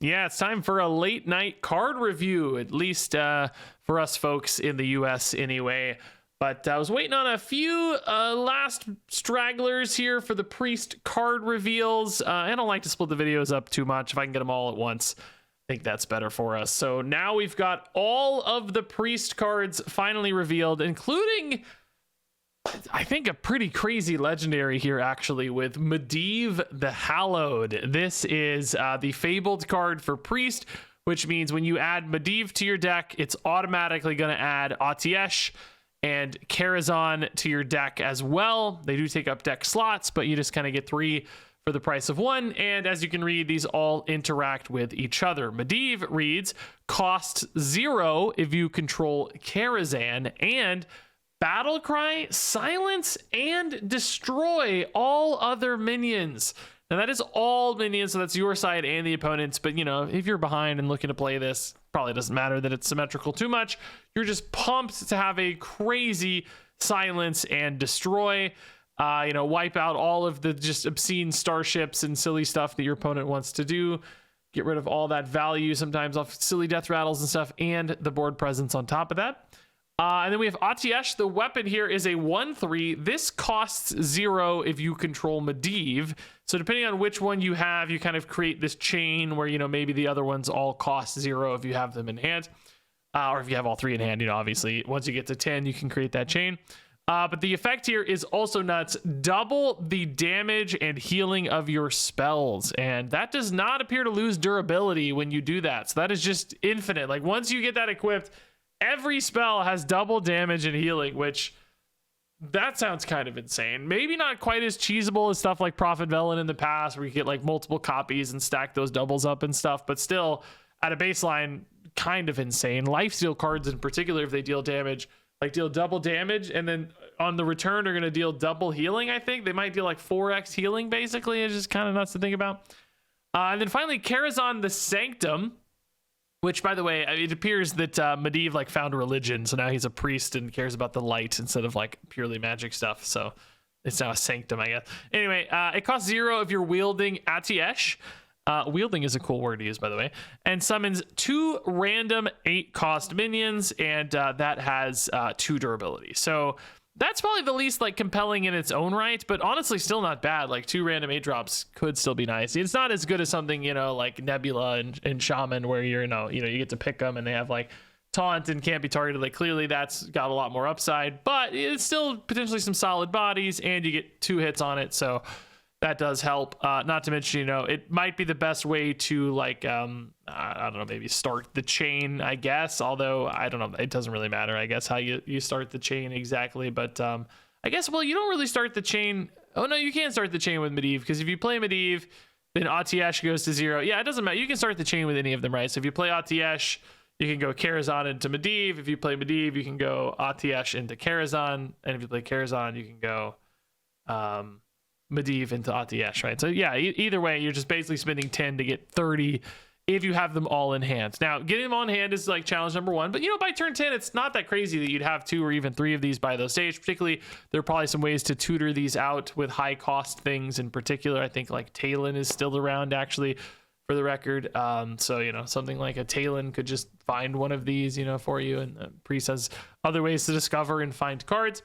Yeah, it's time for a late night card review, at least for us folks in the US anyway. But I was waiting on a few last stragglers here for the Priest card reveals. I don't like to split the videos up too much. If I can get them all at once, I think that's better for us. So now we've got all of the Priest cards finally revealed, including, I think, a pretty crazy legendary here, actually, with Medivh the Hallowed. This is the Fabled card for Priest, which means when you add Medivh to your deck, it's automatically going to add Atiesh and Karazhan to your deck as well. They do take up deck slots, but you just kind of get 3 for the price of 1. And as you can read, these all interact with each other. Medivh reads, costs 0 if you control Karazhan, and battle cry, silence, and destroy all other minions. Now that is all minions, so that's your side and the opponent's, but you know, if you're behind and looking to play this, probably doesn't matter that it's symmetrical too much. You're just pumped to have a crazy silence and destroy, wipe out all of the just obscene starships and silly stuff that your opponent wants to do. Get rid of all that value sometimes off silly death rattles and stuff, and the board presence on top of that. And then we have Atiesh. The weapon here is a 1/3. This costs 0 if you control Medivh. So depending on which one you have, you kind of create this chain where, maybe the other ones all cost 0 if you have them in hand. Or if you have all 3 in hand, obviously. Once you get to 10, you can create that chain. But the effect here is also nuts. Double the damage and healing of your spells. And that does not appear to lose durability when you do that. So that is just infinite. Like once you get that equipped, every spell has double damage and healing, which that sounds kind of insane. Maybe not quite as cheesable as stuff like Prophet Velen in the past, where you get like multiple copies and stack those doubles up and stuff, but still at a baseline, kind of insane. Lifesteal cards in particular, if they deal damage, like deal double damage, and then on the return are going to deal double healing. I think they might deal like 4x healing, basically. It's just kind of nuts to think about. And then finally, Karazhan the Sanctum, which, by the way, it appears that Medivh found religion, so now he's a priest and cares about the light instead of purely magic stuff. So it's now a sanctum, I guess. Anyway, it costs 0 if you're wielding Atiesh. Wielding is a cool word to use, by the way. And summons 2 random 8-cost minions, and that has 2 durability. So that's probably the least compelling in its own right, but honestly still not bad. 2 random 8 drops could still be nice. It's not as good as something, like Nebula and Shaman, where you get to pick them and they have taunt and can't be targeted. Clearly that's got a lot more upside, but it's still potentially some solid bodies, and you get 2 hits on it, so that does help. Not to mention, it might be the best way to I don't know, maybe start the chain, I guess. Although I don't know, it doesn't really matter, I guess, how you start the chain exactly. But I guess, well, you don't really start the chain. Oh no, you can't start the chain with Medivh, because if you play Medivh, then Atiesh goes to 0. Yeah, it doesn't matter. You can start the chain with any of them, right? So if you play Atiesh, you can go Karazhan into Medivh. If you play Medivh, you can go Atiesh into Karazhan. And if you play Karazhan, you can go Medivh into Atiesh, right? So yeah, either way, you're just basically spending 10 to get 30 if you have them all in hand. Now, getting them all in hand is challenge number 1, but by turn 10, it's not that crazy that you'd have 2 or even 3 of these by those stage. Particularly, there are probably some ways to tutor these out with high cost things. In particular, I think Talon is still around, actually, for the record. So something like a Talon could just find one of these for you, and Priest has other ways to discover and find cards.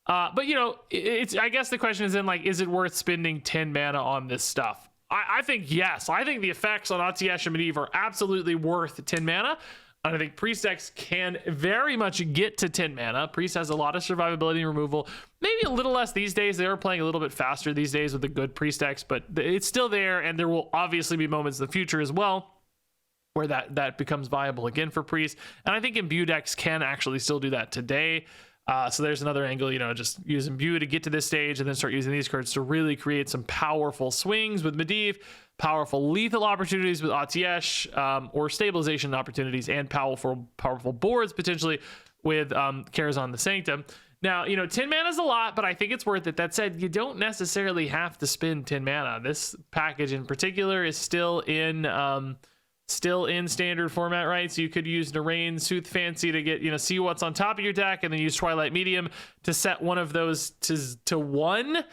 But it's, I guess the question is then is it worth spending 10 mana on this stuff? I think yes. I think the effects on Atiesh and Medivh are absolutely worth 10 mana. And I think Priest decks can very much get to 10 mana. Priest has a lot of survivability and removal. Maybe a little less these days. They are playing a little bit faster these days with the good Priest decks, but it's still there, and there will obviously be moments in the future as well where that becomes viable again for Priest. And I think Imbue decks can actually still do that today. So there's another angle, just use Imbue to get to this stage and then start using these cards to really create some powerful swings with Medivh, powerful lethal opportunities with Atiesh, or stabilization opportunities and powerful boards potentially with Karazhan the Sanctum. Now, 10 mana is a lot, but I think it's worth it. That said, you don't necessarily have to spend 10 mana. This package in particular is still in standard format, right? So you could use Narain Sooth Fancy to get, see what's on top of your deck, and then use Twilight Medium to set one of those to 1.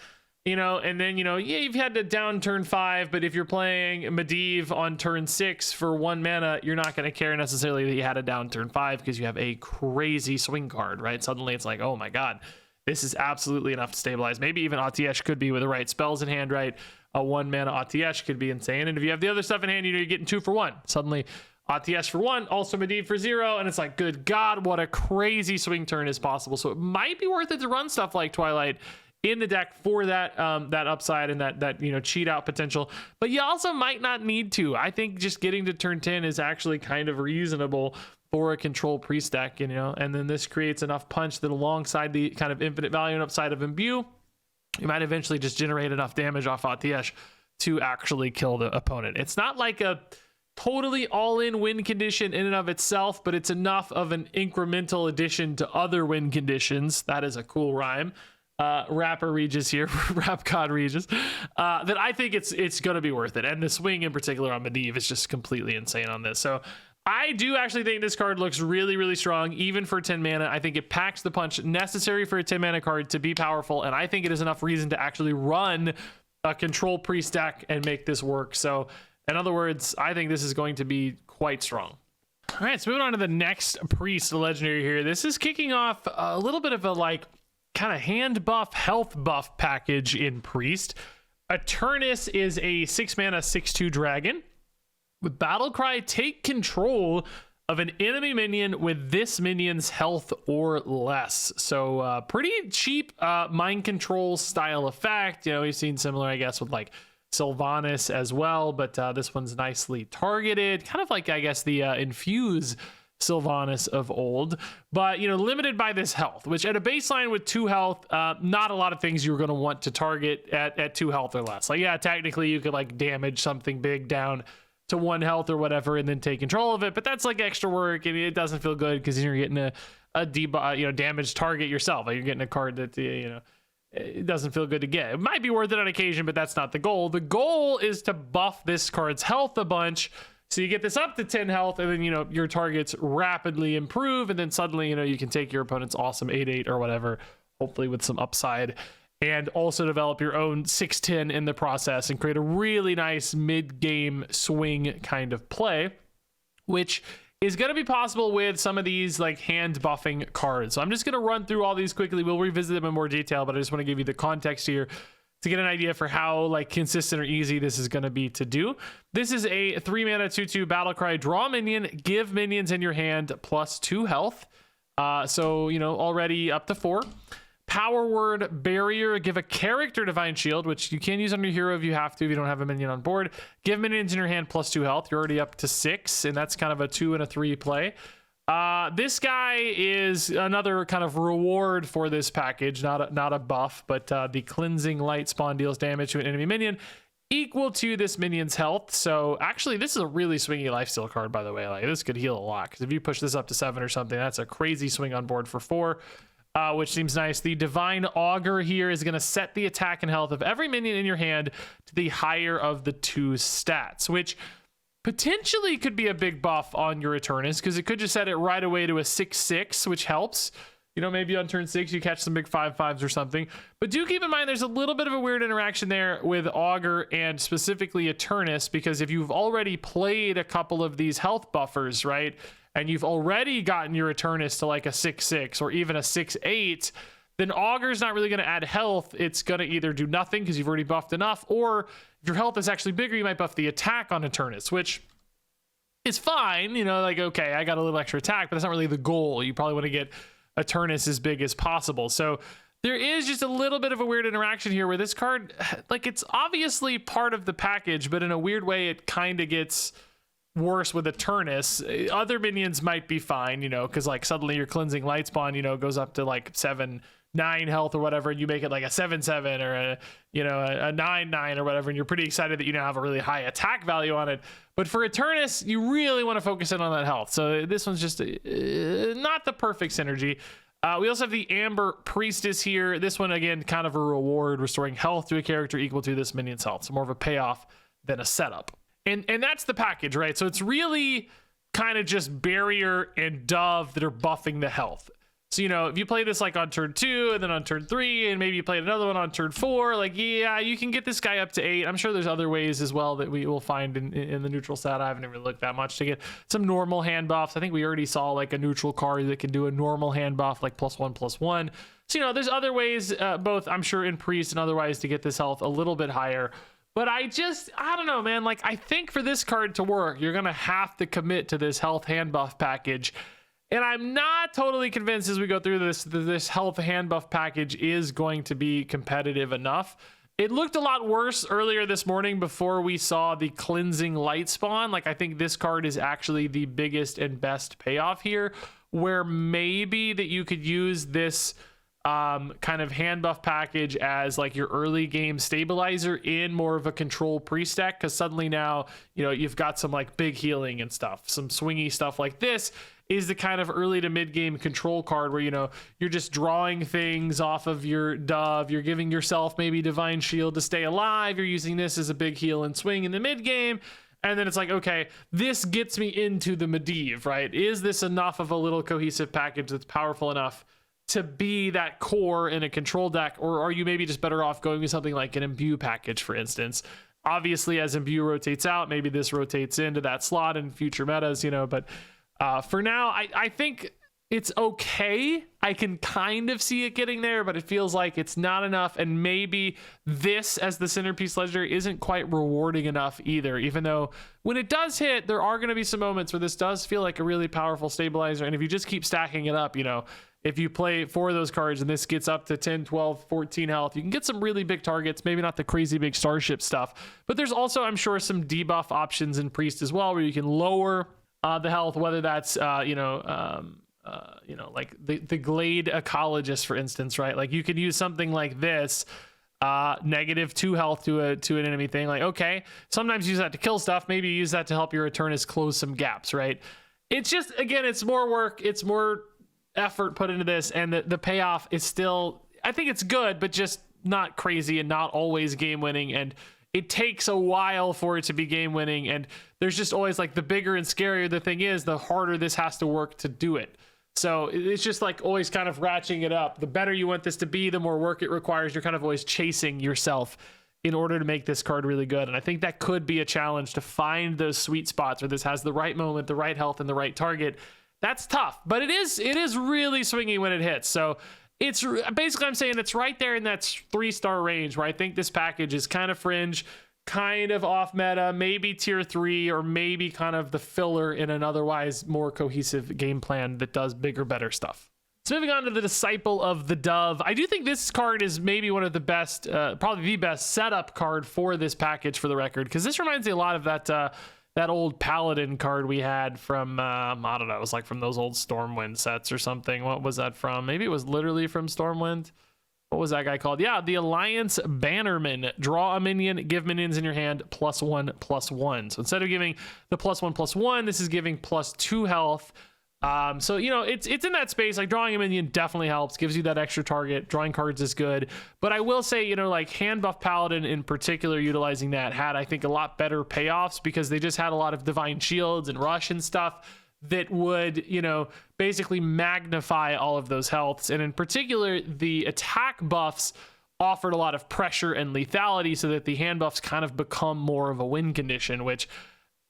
you know, and then, you know, yeah, you've had to down turn 5, but if you're playing Medivh on turn 6 for 1 mana, you're not going to care necessarily that you had a down turn 5 because you have a crazy swing card, right? Suddenly it's like, oh my god, this is absolutely enough to stabilize. Maybe even Atiesh could be with the right spells in hand, right? A 1 mana Atiesh could be insane. And if you have the other stuff in hand, you know, you're getting 2 for 1. Suddenly Atiesh for 1, also Medivh for 0, and it's like, good god, what a crazy swing turn is possible. So it might be worth it to run stuff like Twilight in the deck for that that upside and that you know, cheat out potential, but you also might not need to. I think just getting to turn 10 is actually kind of reasonable for a control priest deck, you know, and then this creates enough punch that alongside the kind of infinite value and upside of Imbue, you might eventually just generate enough damage off Atiesh to actually kill the opponent. It's not like a totally all-in win condition in and of itself, but it's enough of an incremental addition to other win conditions. That is a cool rhyme. Rapper Regis here, Rap God Regis, that I think it's going to be worth it. And the swing in particular on Medivh is just completely insane on this. So I do actually think this card looks really, really strong, even for 10 mana. I think it packs the punch necessary for a 10 mana card to be powerful. And I think it is enough reason to actually run a control priest deck and make this work. So in other words, I think this is going to be quite strong. All right, so moving on to the next priest legendary here. This is kicking off a little bit of a like kind of hand buff, health buff package in priest. Eternus is a 6 mana 6/2 dragon with battle cry. Take control of an enemy minion with this minion's health or less. So pretty cheap mind control style effect. You know, we've seen similar, I guess, with like Sylvanas as well, but this one's nicely targeted, kind of like, I guess, the Infuse Sylvanas of old, but, you know, limited by this health, which at a baseline with 2 health, not a lot of things you're going to want to target at 2 health or less. Like, yeah, technically you could like damage something big down to 1 health or whatever and then take control of it, but that's like extra work and it doesn't feel good because you're getting a damage target yourself. Like, you're getting a card that, you know, it doesn't feel good to get. It might be worth it on occasion, but that's not the goal. The goal is to buff this card's health a bunch, so you get this up to 10 health, and then, you know, your targets rapidly improve, and then suddenly, you know, you can take your opponent's awesome 8/8 or whatever, hopefully with some upside, and also develop your own 6/10 in the process and create a really nice mid-game swing kind of play, which is going to be possible with some of these like hand buffing cards. So I'm just going to run through all these quickly. We'll revisit them in more detail, but I just want to give you the context here to get an idea for how like consistent or easy this is going to be to do. This is a 3 mana 2/2 battle cry. Draw minion, give minions in your hand plus 2 health. So, you know, already up to 4. Power word barrier, give a character divine shield, which you can use on your hero if you have to, if you don't have a minion on board. Give minions in your hand plus 2 health. You're already up to 6, and that's kind of a 2 and a 3 play. This guy is another kind of reward for this package, not a buff, but the cleansing light spawn deals damage to an enemy minion equal to this minion's health. So actually, this is a really swingy lifesteal card, by the way. Like, this could heal a lot, because if you push this up to 7 or something, that's a crazy swing on board for 4. Which seems nice. The Divine Augur here is going to set the attack and health of every minion in your hand to the higher of the 2 stats, which potentially could be a big buff on your Eternus, because it could just set it right away to a 6/6, which helps. You know, maybe on turn 6 you catch some big 5/5s or something. But do keep in mind there's a little bit of a weird interaction there with Augur and specifically Eternus, because if you've already played a couple of these health buffers, right, and you've already gotten your Eternus to like a 6/6 or even a 6/8, then Augur's not really going to add health. It's going to either do nothing because you've already buffed enough, or if your health is actually bigger, you might buff the attack on Eternus, which is fine. You know, like, okay, I got a little extra attack, but that's not really the goal. You probably want to get Eternus as big as possible. So there is just a little bit of a weird interaction here where this card, like, it's obviously part of the package, but in a weird way, it kind of gets worse with Eternus. Other minions might be fine, you know, because like suddenly your cleansing light spawn, you know, goes up to like 7/9 health or whatever, and you make it like a 7/7 or a, you know, a 9/9 or whatever, and you're pretty excited that you now have a really high attack value on it. But for Eternus, you really want to focus in on that health. So this one's just not the perfect synergy. We also have the Amber Priestess here. This one, again, kind of a reward, restoring health to a character equal to this minion's health. So more of a payoff than a setup. And that's the package, right? So it's really kind of just Barrier and Dove that are buffing the health. So, you know, if you play this like on turn 2 and then on turn 3 and maybe you played another one on turn 4, like, yeah, you can get this guy up to 8. I'm sure there's other ways as well that we will find in the neutral set. I haven't even looked that much to get some normal hand buffs. I think we already saw like a neutral card that can do a normal hand buff, like +1/+1. So, you know, there's other ways, both I'm sure in Priest and otherwise, to get this health a little bit higher. But I don't know, man. Like, I think for this card to work, you're going to have to commit to this health hand buff package. And I'm not totally convinced as we go through this, that this health hand buff package is going to be competitive enough. It looked a lot worse earlier this morning before we saw the cleansing light spawn. Like, I think this card is actually the biggest and best payoff here, where maybe that you could use this kind of hand buff package as like your early game stabilizer in more of a control priest deck, because suddenly now, you know, you've got some like big healing and stuff, some swingy stuff. Like, this is the kind of early to mid game control card where, you know, you're just drawing things off of your dove, you're giving yourself maybe divine shield to stay alive, you're using this as a big heal and swing in the mid game. And then it's like, okay, this gets me into the Medivh, right? Is this enough of a little cohesive package that's powerful enough to be that core in a control deck? Or are you maybe just better off going with something like an Imbue package, for instance? Obviously, as Imbue rotates out, maybe this rotates into that slot in future metas, you know, but for now, I think it's okay. I can kind of see it getting there, but it feels like it's not enough. And maybe this as the centerpiece legendary isn't quite rewarding enough either, even though when it does hit, there are going to be some moments where this does feel like a really powerful stabilizer. And if you just keep stacking it up, you know, if you play 4 of those cards and this gets up to 10, 12, 14 health, you can get some really big targets, maybe not the crazy big starship stuff, but there's also, I'm sure, some debuff options in Priest as well, where you can lower the health, whether that's, you know, like the Glade Ecologist, for instance, right? Like, you could use something like this, -2 health to an enemy thing. Like, okay, sometimes use that to kill stuff. Maybe use that to help your Eternus close some gaps, right? It's just, again, it's more work. It's more effort put into this, and the payoff is still, I think it's good, but just not crazy and not always game winning. And it takes a while for it to be game winning. And there's just always like, the bigger and scarier the thing is, the harder this has to work to do it. So it's just like always kind of ratcheting it up. The better you want this to be, the more work it requires. You're kind of always chasing yourself in order to make this card really good. And I think that could be a challenge, to find those sweet spots where this has the right moment, the right health, and the right target. That's tough, but it is really swingy when it hits. So it's basically, I'm saying it's right there in that 3-star range, where I think this package is kind of fringe, kind of off meta, maybe tier 3, or maybe kind of the filler in an otherwise more cohesive game plan that does bigger, better stuff. So moving on to the Disciple of the Dove. I do think this card is maybe one of the best, probably the best setup card for this package, for the record, because this reminds me a lot of that old Paladin card we had from, I don't know, it was like from those old Stormwind sets or something. What was that from? Maybe it was literally from Stormwind. What was that guy called? Yeah, the Alliance Bannerman. Draw a minion, give minions in your hand +1/+1. So instead of giving the +1/+1, this is giving +2 health. So, you know, it's in that space. Like, drawing a minion definitely helps, gives you that extra target. Drawing cards is good. But I will say, you know, like Handbuff Paladin in particular, utilizing that had, I think, a lot better payoffs, because they just had a lot of divine shields and rush and stuff that would, you know, basically magnify all of those healths. And in particular, the attack buffs offered a lot of pressure and lethality, so that the hand buffs kind of become more of a win condition, which,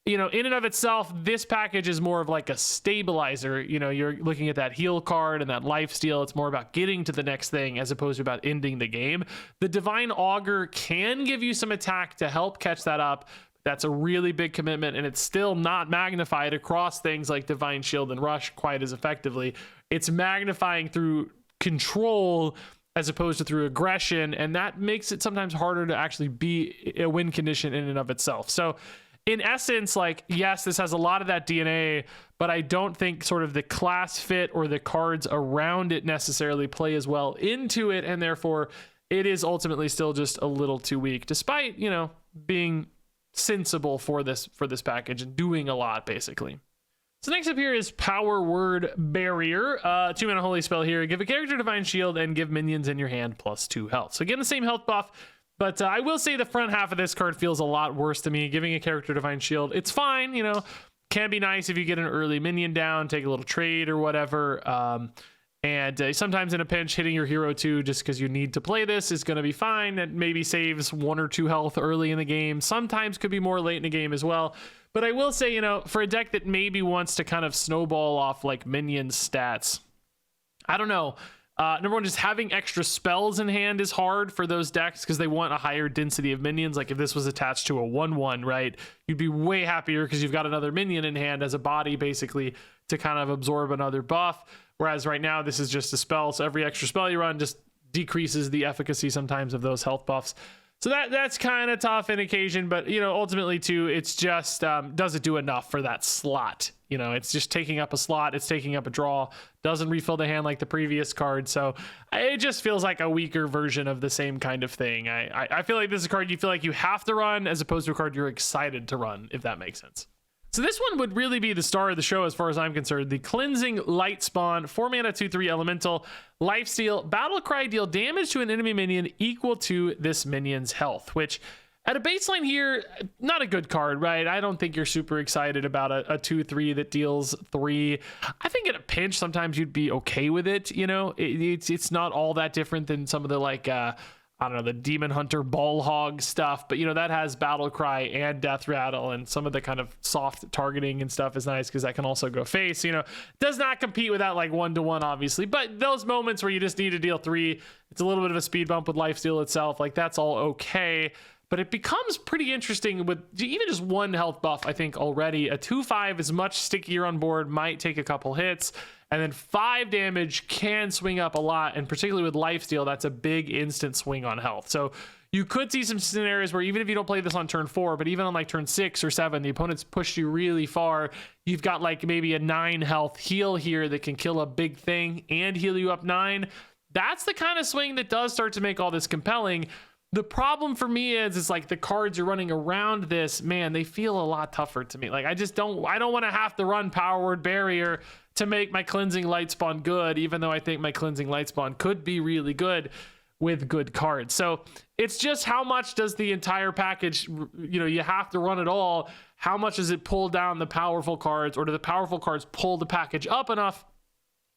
you know, in and of itself, this package is more of like a stabilizer. You know, you're looking at that heal card and that lifesteal. It's more about getting to the next thing as opposed to about ending the game. The Divine Augur can give you some attack to help catch that up. That's a really big commitment, and it's still not magnified across things like Divine Shield and Rush quite as effectively. It's magnifying through control as opposed to through aggression, and that makes it sometimes harder to actually be a win condition in and of itself. So in essence, like, yes, this has a lot of that DNA, but I don't think sort of the class fit or the cards around it necessarily play as well into it, and therefore it is ultimately still just a little too weak, despite, you know, being sensible for this package and doing a lot, basically. So next up here is Power Word Barrier. 2-mana holy spell here. Give a character Divine Shield and give minions in your hand +2 health. So again, the same health buff, but I will say the front half of this card feels a lot worse to me. Giving a character Divine Shield, it's fine, you know, can be nice if you get an early minion down, take a little trade or whatever. And sometimes in a pinch, hitting your hero 2 just because you need to play this is going to be fine. That maybe saves 1 or 2 health early in the game. Sometimes could be more late in the game as well. But I will say, you know, for a deck that maybe wants to kind of snowball off like minion stats, I don't know. Number one, just having extra spells in hand is hard for those decks because they want a higher density of minions. Like if this was attached to a 1/1, right, you'd be way happier because you've got another minion in hand as a body basically to kind of absorb another buff. Whereas right now this is just a spell, so every extra spell you run just decreases the efficacy sometimes of those health buffs. So that's kind of tough in occasion, but you know, ultimately too, it's just does it do enough for that slot? You know, it's just taking up a slot, it's taking up a draw, doesn't refill the hand like the previous card. So it just feels like a weaker version of the same kind of thing. I feel like this is a card you feel like you have to run as opposed to a card you're excited to run, if that makes sense. So this one would really be the star of the show as far as I'm concerned. The Cleansing Lightspawn, 4 mana, 2/3 elemental, lifesteal, battle cry, deal damage to an enemy minion equal to this minion's health, which at a baseline here, not a good card, right? I don't think you're super excited about a 2/3 that deals 3. I think at a pinch, sometimes you'd be okay with it. You know, it's not all that different than some of the like, I don't know, the Demon Hunter Ball Hog stuff, but you know, that has Battle Cry and Death Rattle, and some of the kind of soft targeting and stuff is nice because that can also go face. You know, does not compete with that like 1-to-1, obviously, but those moments where you just need to deal 3, it's a little bit of a speed bump with lifesteal itself, like that's all okay. But it becomes pretty interesting with even just 1 health buff. I think already a 2/5 is much stickier on board, might take a couple hits, and then 5 damage can swing up a lot, and particularly with lifesteal, that's a big instant swing on health. So you could see some scenarios where even if you don't play this on turn 4, but even on like turn 6 or 7, the opponent's pushed you really far, you've got like maybe a 9 health heal here that can kill a big thing and heal you up 9. That's the kind of swing that does start to make all this compelling. The problem for me is like the cards you're running around this, man, they feel a lot tougher to me. Like I don't want to have to run Power Word Barrier to make my Cleansing Lightspawn good, even though I think my Cleansing Lightspawn could be really good with good cards. So it's just how much does the entire package, you know, you have to run it all. How much does it pull down the powerful cards, or do the powerful cards pull the package up enough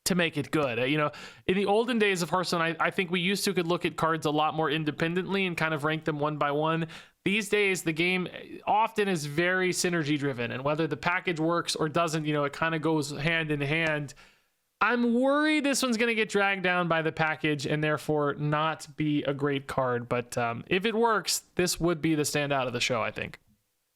to make it good? You know, in the olden days of Hearthstone, I think we used to could look at cards a lot more independently and kind of rank them one by one. These days, the game often is very synergy driven, and whether the package works or doesn't, you know, it kind of goes hand in hand. I'm worried this one's going to get dragged down by the package and therefore not be a great card. But if it works, this would be the standout of the show, I think.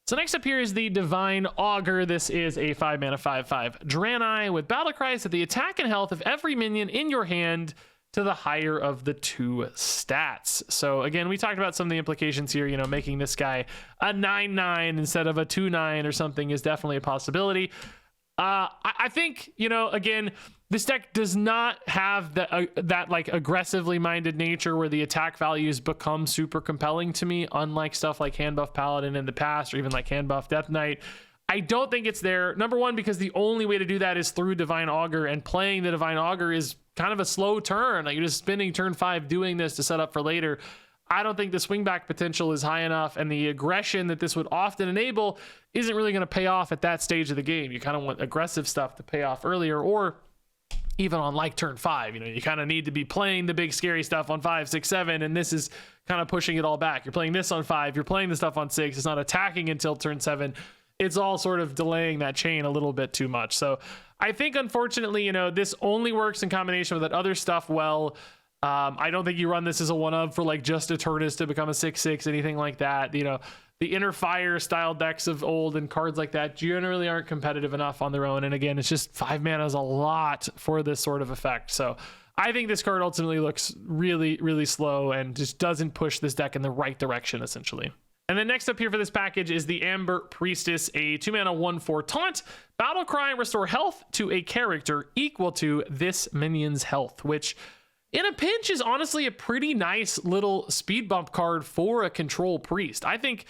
So next up here is the Divine Augur. This is a 5 mana 5/5 Draenei with battle cries that the attack and health of every minion in your hand to the higher of the 2 stats. So again, we talked about some of the implications here. You know, making this guy a 9/9 instead of a 2/9 or something is definitely a possibility. I think, you know, again, this deck does not have that like aggressively minded nature where the attack values become super compelling to me, unlike stuff like Handbuff Paladin in the past, or even like Handbuff Death Knight. I don't think it's there. Number one, because the only way to do that is through Divine Augur, and playing the Divine Augur is kind of a slow turn. Like you're just spending turn 5 doing this to set up for later. I don't think the swing back potential is high enough, and the aggression that this would often enable isn't really going to pay off at that stage of the game. You kind of want aggressive stuff to pay off earlier, or even on like turn 5. You know, you kind of need to be playing the big scary stuff on 5, 6, 7, and this is kind of pushing it all back. You're playing this on 5, you're playing the stuff on 6, it's not attacking until turn 7. It's all sort of delaying that chain a little bit too much. So I think, unfortunately, you know, this only works in combination with that other stuff well. I don't think you run this as a 1-of for like just Eternus to become a 6/6, anything like that. You know, the Inner Fire style decks of old and cards like that generally aren't competitive enough on their own. And again, it's just 5 mana is a lot for this sort of effect. So I think this card ultimately looks really, really slow and just doesn't push this deck in the right direction, essentially. And then next up here for this package is the Amber Priestess, a 2 mana 1/4 taunt. Battle cry, restore health to a character equal to this minion's health, which in a pinch is honestly a pretty nice little speed bump card for a control priest. I think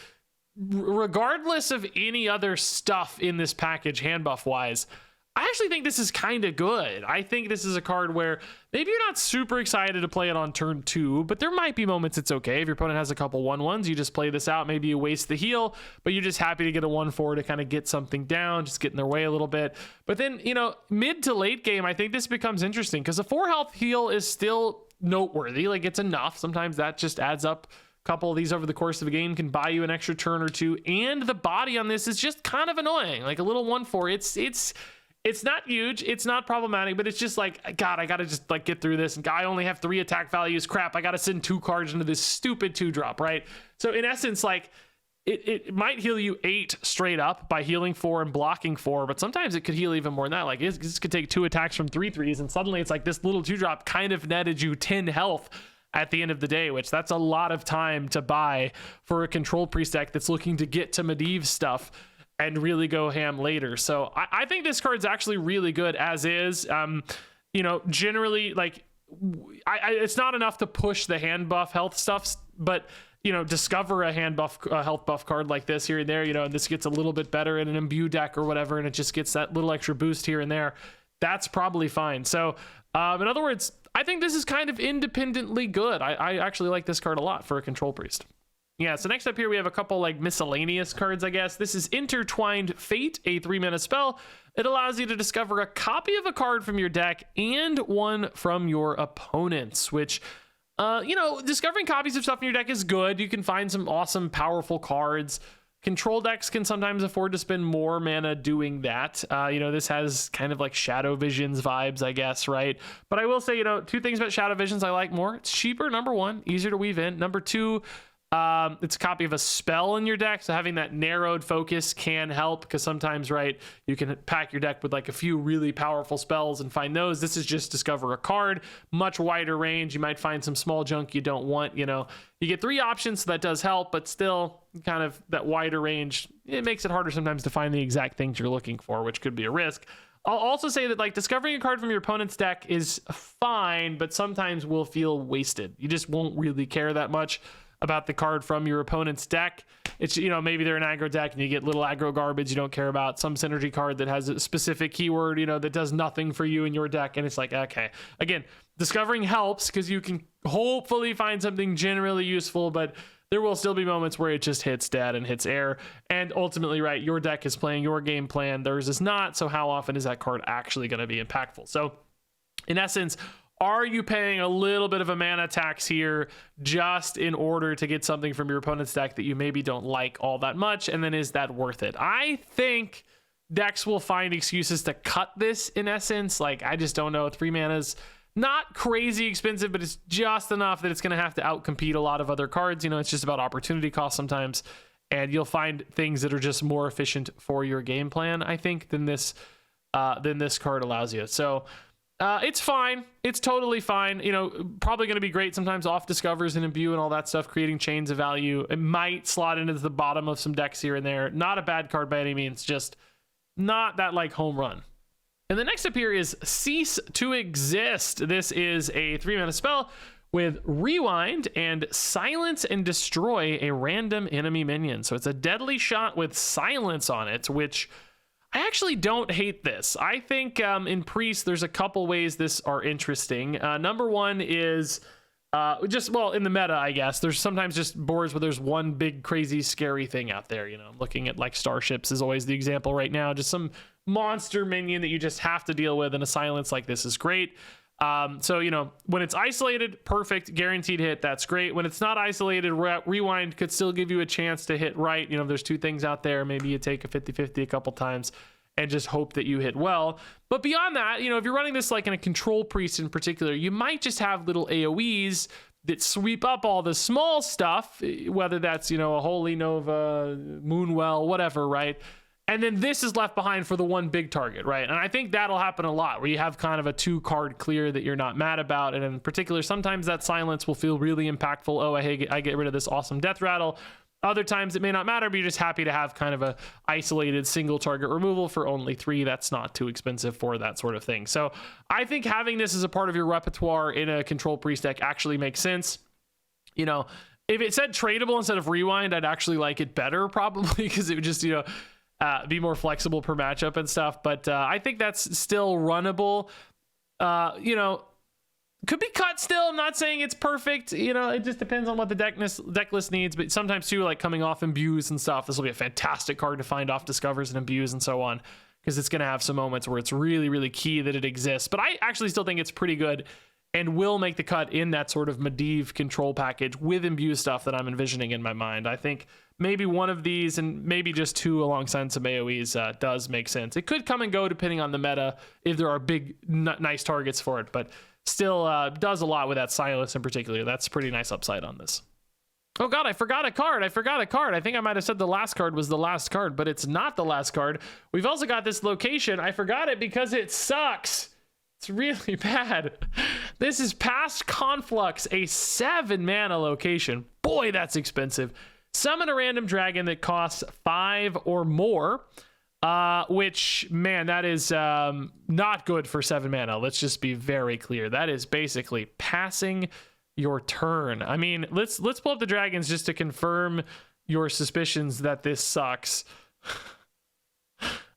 regardless of any other stuff in this package, hand buff wise, I actually think this is kind of good. I think this is a card where maybe you're not super excited to play it on turn 2, but there might be moments it's okay. If your opponent has a couple 1/1s, you just play this out. Maybe you waste the heal, but you're just happy to get a 1/4 to kind of get something down, just get in their way a little bit. But then, mid to late game, I think this becomes interesting because a 4 health heal is still noteworthy. Like, it's enough. Sometimes that just adds up. Couple of these over the course of a game can buy you an extra turn or two, and the body on this is just kind of annoying. Like a little 1/4. It's not huge, it's not problematic, but it's just like, God, I gotta just like get through this, and I only have 3 attack values. Crap, I gotta send 2 cards into this stupid 2-drop, right? So in essence, like, it might heal you 8 straight up by healing 4 and blocking 4, but sometimes it could heal even more than that. Like, this could take 2 attacks from 3/3s, and suddenly it's like this little 2-drop kind of netted you 10 health at the end of the day, which that's a lot of time to buy for a control priest deck that's looking to get to Medivh stuff and really go ham later. So I think this card's actually really good as is. Generally, like, it's not enough to push the hand buff health stuff, but discover a hand buff health buff card like this here and there, and this gets a little bit better in an imbue deck or whatever, and it just gets that little extra boost here and there. That's probably fine. So in other words, I think this is kind of independently good. I actually like this card a lot for a control priest. Yeah, so next up here we have a couple like miscellaneous cards, I guess. This is Intertwined Fate, a 3-mana spell. It allows you to discover a copy of a card from your deck and one from your opponent's, which, discovering copies of stuff in your deck is good. You can find some awesome, powerful cards. Control decks can sometimes afford to spend more mana doing that. This has kind of like Shadow Visions vibes, I guess, right? But I will say, 2 things about Shadow Visions I like more. It's cheaper, number 1, easier to weave in. Number 2, it's a copy of a spell in your deck, so having that narrowed focus can help, because sometimes, right, you can pack your deck with like a few really powerful spells and find those. This is just discover a card, much wider range. You might find some small junk you don't want. You get 3 options, so that does help, but still kind of that wider range, it makes it harder sometimes to find the exact things you're looking for, which could be a risk. I'll also say that like discovering a card from your opponent's deck is fine, but sometimes will feel wasted. You just won't really care that much about the card from your opponent's deck. It's, maybe they're an aggro deck and you get little aggro garbage you don't care about, some synergy card that has a specific keyword, that does nothing for you in your deck. And it's like, okay, again, discovering helps because you can hopefully find something generally useful, but there will still be moments where it just hits dead and hits air. And ultimately, right, your deck is playing your game plan, theirs is not. So how often is that card actually going to be impactful? So in essence, are you paying a little bit of a mana tax here just in order to get something from your opponent's deck that you maybe don't like all that much? And then is that worth it? I think decks will find excuses to cut this in essence. Like, I just don't know. 3 mana's not crazy expensive, but it's just enough that it's going to have to outcompete a lot of other cards. It's just about opportunity cost sometimes. And you'll find things that are just more efficient for your game plan, I think, than this card allows you. So it's fine. It's totally fine. Probably going to be great sometimes off discovers and imbue and all that stuff, creating chains of value. It might slot into the bottom of some decks here and there. Not a bad card by any means, just not that like home run. And the next up here is Cease to Exist. This is a 3-mana spell with Rewind and Silence and Destroy a random enemy minion. So it's a deadly shot with Silence on it, which I actually don't hate this. I think in Priest, there's a couple ways this are interesting. Number 1 is in the meta, I guess. There's sometimes just boards where there's one big, crazy, scary thing out there. I'm looking at like Starships is always the example right now. Just some monster minion that you just have to deal with, and a Silence like this is great. So, when it's isolated, perfect, guaranteed hit, that's great. When it's not isolated, Rewind could still give you a chance to hit right. There's 2 things out there. Maybe you take a 50-50 a couple times and just hope that you hit well. But beyond that, if you're running this like in a control priest in particular, you might just have little AoEs that sweep up all the small stuff, whether that's, a Holy Nova, Moonwell, whatever, right? And then this is left behind for the one big target, right? And I think that'll happen a lot where you have kind of a 2-card clear that you're not mad about. And in particular, sometimes that Silence will feel really impactful. Oh, I get rid of this awesome death rattle. Other times it may not matter, but you're just happy to have kind of a isolated single target removal for only 3. That's not too expensive for that sort of thing. So I think having this as a part of your repertoire in a control priest deck actually makes sense. If it said tradable instead of Rewind, I'd actually like it better probably, because it would just, be more flexible per matchup and stuff. But I think that's still runnable. You know, could be cut still. I'm not saying it's perfect. You know, it just depends on what the deck list needs. But sometimes too, like coming off imbues and stuff, this will be a fantastic card to find off discovers and imbues and so on, because it's going to have some moments where it's really, really key that it exists. But I actually still think it's pretty good and will make the cut in that sort of Medivh control package with imbue stuff that I'm envisioning in my mind. I think maybe one of these and maybe just two alongside some AoEs does make sense. It could come and go depending on the meta if there are big, nice targets for it, but still does a lot with that Silas in particular. That's pretty nice upside on this. Oh God, I forgot a card. I think I might have said the last card was the last card, but it's not the last card. We've also got this location. I forgot it because it sucks. It's really bad. This is Past Conflux, a 7 mana location. Boy, that's expensive. Summon a random dragon that costs 5 or more, which, man, that is not good for 7 mana. Let's just be very clear. That is basically passing your turn. I mean, let's pull up the dragons just to confirm your suspicions that this sucks.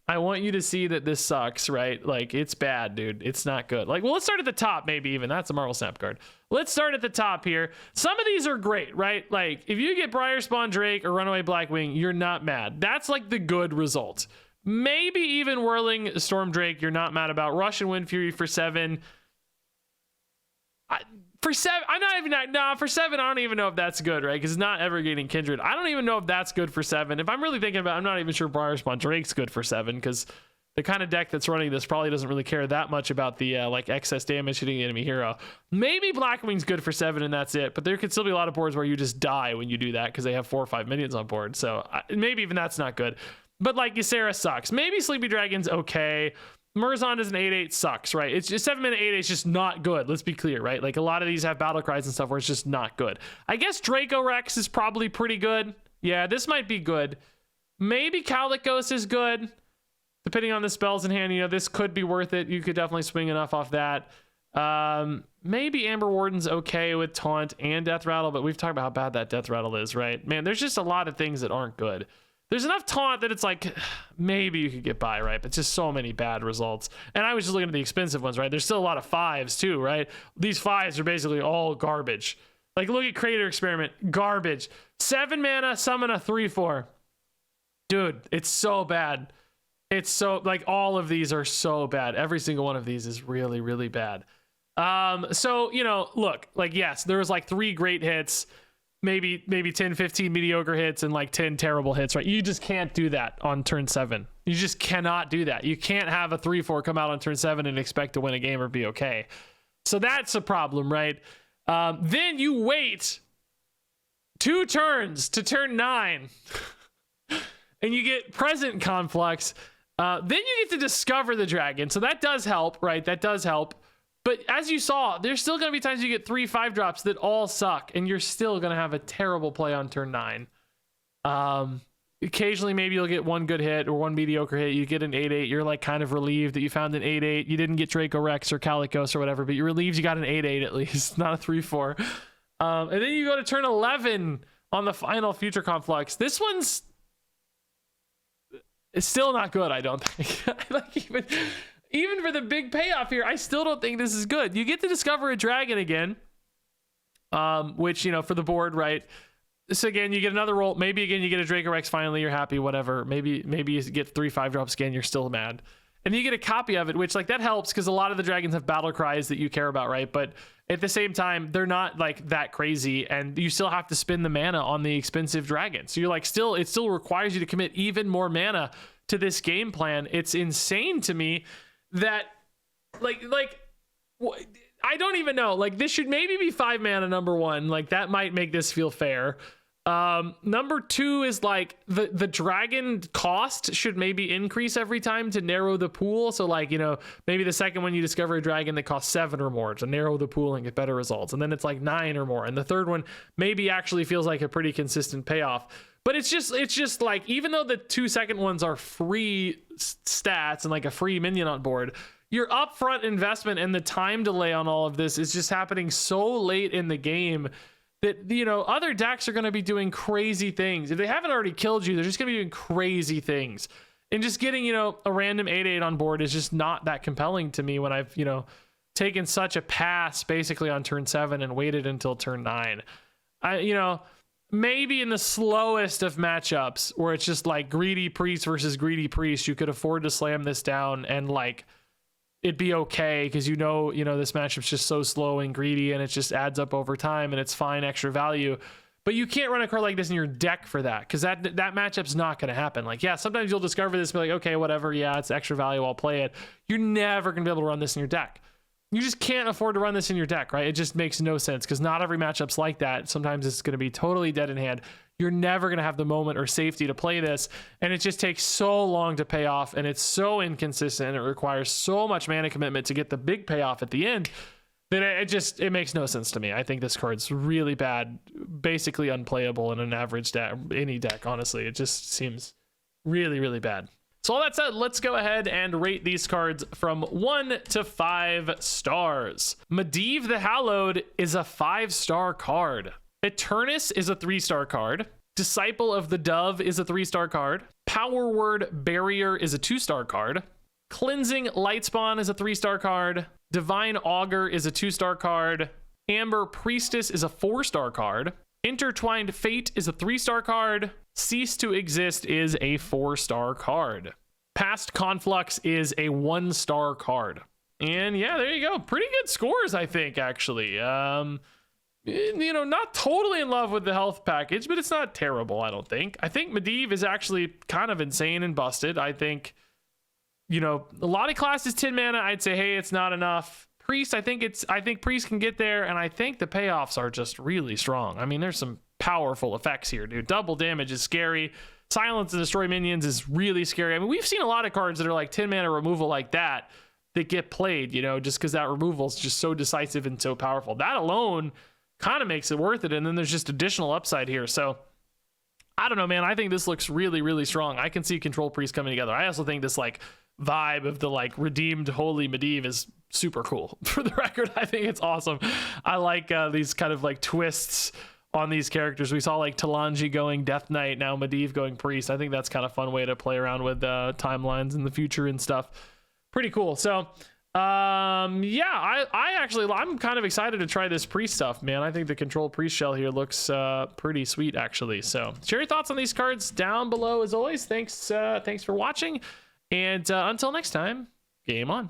I want you to see that this sucks, right? Like, it's bad, dude. It's not good. Like, well, let's start at the top, maybe even. That's a Marvel Snap card. Let's start at the top here. Some of these are great, right? Like, if you get Briarspawn Drake or Runaway Blackwing, you're not mad. That's, like, the good result. Maybe even Whirling Storm Drake, you're not mad about. Russian Wind Fury for 7. For 7, I'm not even, nah, for 7, I don't even know if that's good, right? Because it's not ever getting Kindred. I don't even know if that's good for 7. If I'm really thinking about it, I'm not even sure Briarspawn Drake's good for 7, because the kind of deck that's running this probably doesn't really care that much about the like excess damage hitting the enemy hero. Maybe Blackwing's good for 7 and that's it, but there could still be a lot of boards where you just die when you do that because they have 4 or 5 minions on board. So maybe even that's not good. But like Ysera sucks. Maybe Sleepy Dragon's okay. Murzond is an 8/8 sucks, right? It's just 7 mana 8/8 is just not good. Let's be clear, right? Like a lot of these have battle cries and stuff where it's just not good. I guess Draco Rex is probably pretty good. Yeah, this might be good. Maybe Calicos is good, depending on the spells in hand. You know, this could be worth it. You could definitely swing enough off that. Maybe Amber Warden's okay with Taunt and Death Rattle, but we've talked about how bad that Death Rattle is, right? Man, there's just a lot of things that aren't good. There's enough taunt that it's like, maybe you could get by, right? But just so many bad results. And I was just looking at the expensive ones, right? There's still a lot of 5s too, right? These 5s are basically all garbage. Like look at Crater Experiment, garbage. 7 mana, summon a 3/4. Dude, it's so bad. It's so, like all of these are so bad. Every single one of these is really, really bad. So, you know, look, like, yes, there was like 3 great hits. Maybe 10, 15 mediocre hits and like 10 terrible hits, right? You just can't do that on turn 7. You just cannot do that. You can't have a 3/4 come out on turn 7 and expect to win a game or be okay. So that's a problem, right? Then you wait 2 turns to turn 9 and you get Present Conflux. Then you get to discover the dragon. So that does help, right? That does help. But as you saw, there's still going to be times you get 3 5-drops that all suck, and you're still going to have a terrible play on turn 9. Occasionally, maybe you'll get 1 good hit or 1 mediocre hit. You get an 8/8. You're like kind of relieved that you found an 8/8. You didn't get Draco Rex or Calicos or whatever, but you're relieved you got an 8/8 at least, not a 3/4. And then you go to turn 11 on the final Future Conflux. This one's it's still not good, I don't think. Like even for the big payoff here, I still don't think this is good. You get to discover a dragon again, which, you know, for the board, right? So again, you get another roll. Maybe again, you get a Draco Rex finally, you're happy, whatever. Maybe you get 3 5-drops again, you're still mad. And you get a copy of it, which like that helps because a lot of the dragons have battle cries that you care about, right? But at the same time, they're not like that crazy, and you still have to spend the mana on the expensive dragon. So you're like it still requires you to commit even more mana to this game plan. It's insane to me that like I don't even know, like this should maybe be 5 mana number 1, like that might make this feel fair. Number 2 is like the dragon cost should maybe increase every time to narrow the pool. So like, you know, maybe the second one you discover a dragon that costs 7 or more to narrow the pool and get better results, and then it's like 9 or more, and the third one maybe actually feels like a pretty consistent payoff. But it's just like, even though the 2 second ones are free stats and like a free minion on board, your upfront investment and the time delay on all of this is just happening so late in the game that, you know, other decks are going to be doing crazy things. If they haven't already killed you, they're just going to be doing crazy things. And just getting, a random 8/8 on board is just not that compelling to me when I've, taken such a pass basically on turn 7 and waited until turn 9. Maybe in the slowest of matchups where it's just like greedy priest versus greedy priest, you could afford to slam this down and like it'd be okay because this matchup's just so slow and greedy and it just adds up over time and it's fine extra value. But you can't run a card like this in your deck for that because that matchup's not going to happen. Like, yeah, sometimes you'll discover this and be like, okay, whatever, yeah, it's extra value, I'll play it. You're never going to be able to run this in your deck. You just can't afford to run this in your deck, right? It just makes no sense because not every matchup's like that. Sometimes it's going to be totally dead in hand. You're never going to have the moment or safety to play this, and it just takes so long to pay off, and it's so inconsistent, and it requires so much mana commitment to get the big payoff at the end that it makes no sense to me. I think this card's really bad, basically unplayable in an average deck, any deck, honestly. It just seems really, really bad. So all that said, let's go ahead and rate these cards from 1 to 5 stars. Medivh the Hallowed is a 5-star card. Eternus is a 3-star card. Disciple of the Dove is a 3-star card. Power Word Barrier is a 2-star card. Cleansing Lightspawn is a 3-star card. Divine Augur is a 2-star card. Amber Priestess is a 4-star card. Intertwined Fate is a 3-star card. Cease to Exist is a 4-star card. Past Conflux is a 1-star card. And yeah, there you go. Pretty good scores, I think, actually. Not totally in love with the health package, but it's not terrible, I don't think. I think Medivh is actually kind of insane and busted. I think, a lot of classes 10 mana, I'd say, hey, it's not enough. Priest, I think Priest can get there, and I think the payoffs are just really strong. I mean, there's some powerful effects here, dude. Double damage is scary. Silence and Destroy Minions is really scary. I mean, we've seen a lot of cards that are like 10 mana removal like that get played, just because that removal is just so decisive and so powerful. That alone kind of makes it worth it, and then there's just additional upside here. So I don't know, man. I think this looks really, really strong. I can see Control Priest coming together. I also think this like vibe of the like redeemed holy Medivh is super cool. For the record, I think it's awesome. I like these kind of like twists on these characters. We saw like Talanji going Death Knight, now Medivh going Priest. I think that's kind of fun way to play around with timelines in the future and stuff. Pretty cool. So yeah, I'm kind of excited to try this Priest stuff, man. I think the Control Priest shell here looks pretty sweet, actually. So share your thoughts on these cards down below. As always, thanks for watching, and until next time, game on.